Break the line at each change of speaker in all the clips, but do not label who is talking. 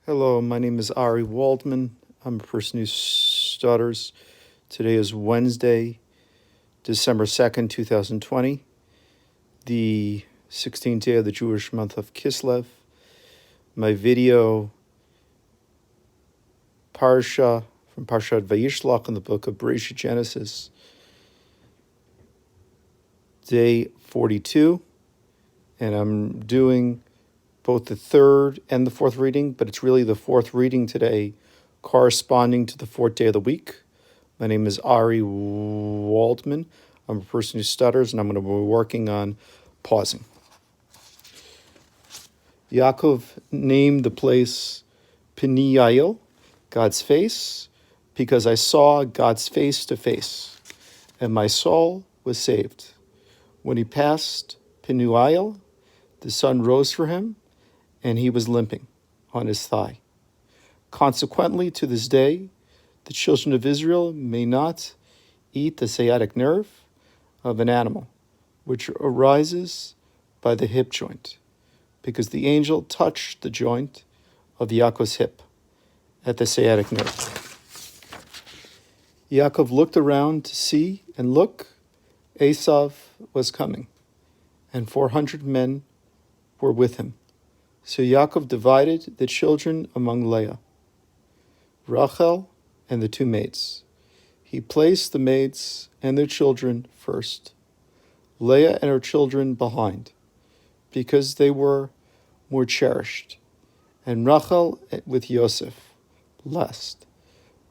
Hello, my name is Ari Waldman. I'm a person who stutters. Today is Wednesday, December 2nd, 2020, the 16th day of the Jewish month of Kislev. My video, parsha, from Parshat Vayishlach in the book of Bereshit Genesis, day 42, and I'm doing both the third and the fourth reading, but it's really the fourth reading today, corresponding to the fourth day of the week. My name is Ari Waldman. I'm a person who stutters, and I'm going to be working on pausing. Yaakov named the place Peniel, God's face, because I saw God's face to face, and my soul was saved. When he passed Peniel, the sun rose for him, and he was limping on his thigh. Consequently, to this day, the children of Israel may not eat the sciatic nerve of an animal, which arises by the hip joint, because the angel touched the joint of Yaakov's hip at the sciatic nerve. Yaakov looked around to see, and look, Esav was coming, and 400 men were with him. So Yaakov divided the children among Leah, Rachel, and the two maids. He placed the maids and their children first, Leah and her children behind, because they were more cherished, and Rachel with Yosef last,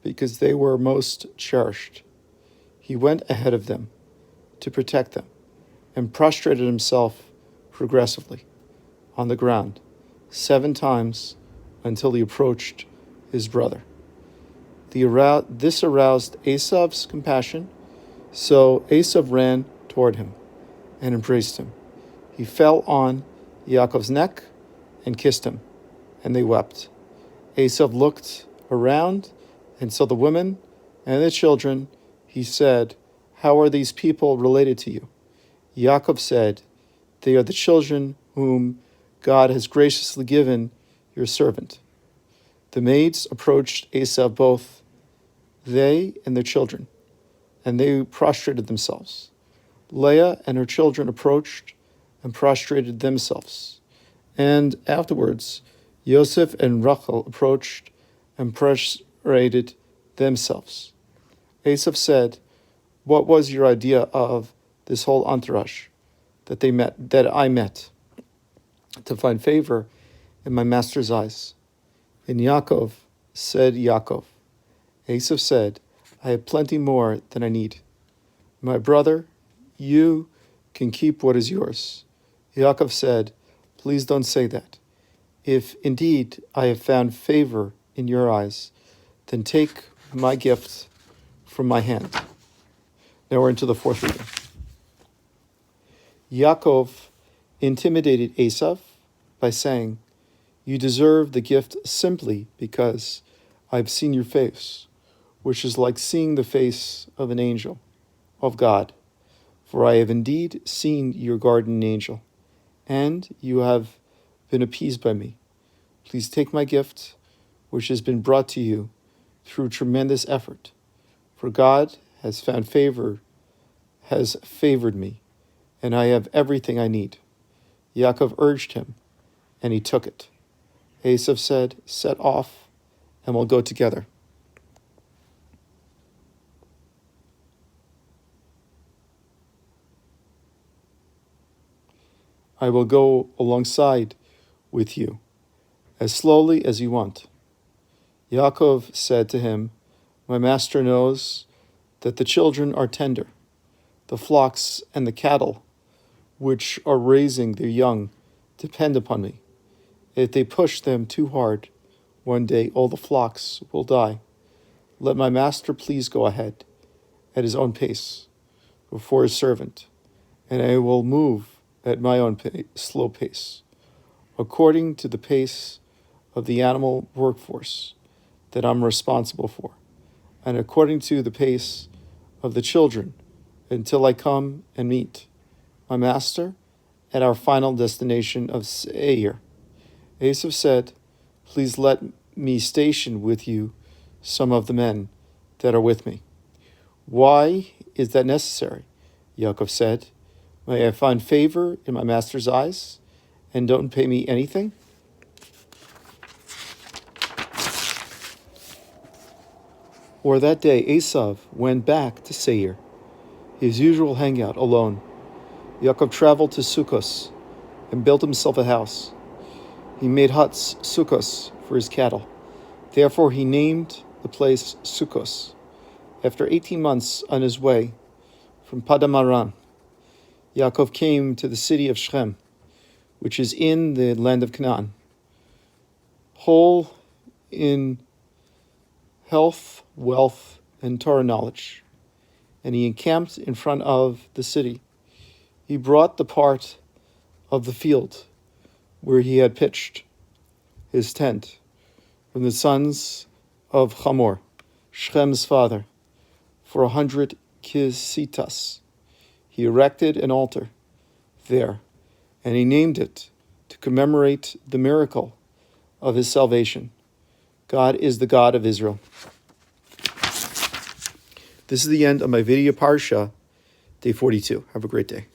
because they were most cherished. He went ahead of them to protect them, and prostrated himself progressively on the ground 7 times until he approached his brother. This aroused Esav's compassion, so Esav ran toward him and embraced him. He fell on Yaakov's neck and kissed him, and they wept. Esav looked around and saw the women and the children. He said, "How are these people related to you?" Yaakov said, "They are the children whom God has graciously given your servant." The maids approached Esav, both they and their children, and they prostrated themselves. Leah and her children approached and prostrated themselves. And afterwards, Yosef and Rachel approached and prostrated themselves. Esav said, "What was your idea of this whole entourage that I met, to find favor in my master's eyes?" And Yaakov said, Esav said, "I have plenty more than I need. My brother, you can keep what is yours." Yaakov said, "Please don't say that. If indeed I have found favor in your eyes, then take my gift from my hand." Now we're into the fourth reading. Yaakov intimidated Esav by saying, "You deserve the gift simply because I've seen your face, which is like seeing the face of an angel, of God. For I have indeed seen your guardian angel, and you have been appeased by me. Please take my gift, which has been brought to you through tremendous effort, for God has favored me, and I have everything I need." Yaakov urged him, and he took it. Esav said, "Set off, and we'll go together." "I will go alongside with you, as slowly as you want." Yaakov said to him, "My master knows that the children are tender. The flocks and the cattle, which are raising their young, depend upon me. If they push them too hard, one day all the flocks will die. Let my master please go ahead at his own pace before his servant, and I will move at my own slow pace, according to the pace of the animal workforce that I'm responsible for, and according to the pace of the children, until I come and meet my master at our final destination of Seir." Esav said, "Please let me station with you some of the men that are with me. Why is that necessary? Yaakov said, may I find favor in my master's eyes and don't pay me anything? Or that day Esav went back to Seir, his usual hangout, alone. Yaakov traveled to Sukkos and built himself a house. He made huts, Sukkos, for his cattle. Therefore he named the place Sukkos. After 18 months on his way from Padamaran, Yaakov came to the city of Shechem, which is in the land of Canaan, whole in health, wealth, and Torah knowledge. And he encamped in front of the city. He brought the part of the field where he had pitched his tent from the sons of Hamor, Shechem's father, for 100 kisitas. He erected an altar there, and he named it to commemorate the miracle of his salvation. God is the God of Israel. This is the end of my video parsha, day 42. Have a great day.